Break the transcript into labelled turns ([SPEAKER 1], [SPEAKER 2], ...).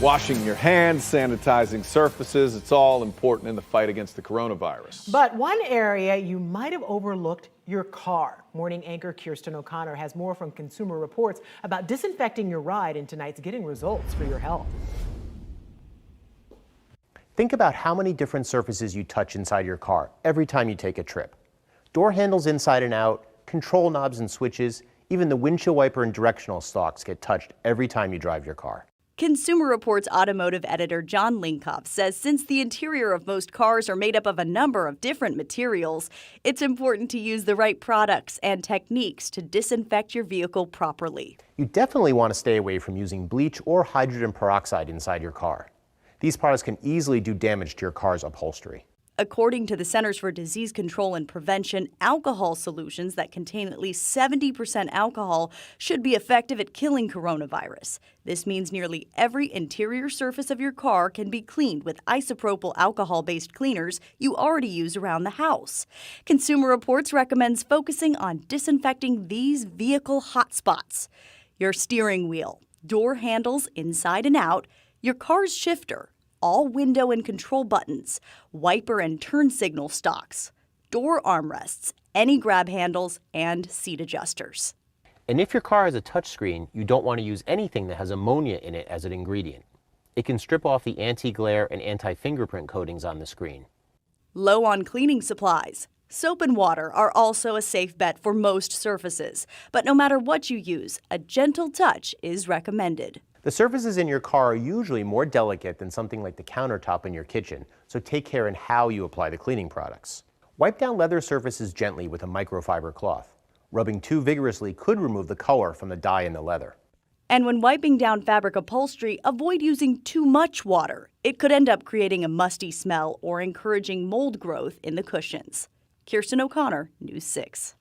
[SPEAKER 1] Washing your hands, sanitizing surfaces, it's all important in the fight against the coronavirus.
[SPEAKER 2] But one area you might have overlooked, your car. Morning anchor Kirsten O'Connor has more from Consumer Reports about disinfecting your ride in tonight's Getting Results for Your Health.
[SPEAKER 3] Think about how many different surfaces you touch inside your car every time you take a trip. Door handles inside and out, control knobs and switches, even the windshield wiper and directional stalks get touched every time you drive your car.
[SPEAKER 4] Consumer Reports automotive editor John Linkoff says since the interior of most cars are made up of a number of different materials, it's important to use the right products and techniques to disinfect your vehicle properly.
[SPEAKER 3] You definitely want to stay away from using bleach or hydrogen peroxide inside your car. These products can easily do damage to your car's upholstery.
[SPEAKER 4] According to the Centers for Disease Control and Prevention, alcohol solutions that contain at least 70% alcohol should be effective at killing coronavirus. This means nearly every interior surface of your car can be cleaned with isopropyl alcohol-based cleaners you already use around the house. Consumer Reports recommends focusing on disinfecting these vehicle hotspots: your steering wheel, door handles inside and out, your car's shifter, all window and control buttons, wiper and turn signal stalks, door armrests, any grab handles, and seat adjusters.
[SPEAKER 3] And if your car has a touchscreen, you don't want to use anything that has ammonia in it as an ingredient. It can strip off the anti-glare and anti-fingerprint coatings on the screen.
[SPEAKER 4] Low on cleaning supplies. Soap and water are also a safe bet for most surfaces, but no matter what you use, a gentle touch is recommended.
[SPEAKER 3] The surfaces in your car are usually more delicate than something like the countertop in your kitchen, so take care in how you apply the cleaning products. Wipe down leather surfaces gently with a microfiber cloth. Rubbing too vigorously could remove the color from the dye in the leather.
[SPEAKER 4] And when wiping down fabric upholstery, avoid using too much water. It could end up creating a musty smell or encouraging mold growth in the cushions. Kirsten O'Connor, News 6.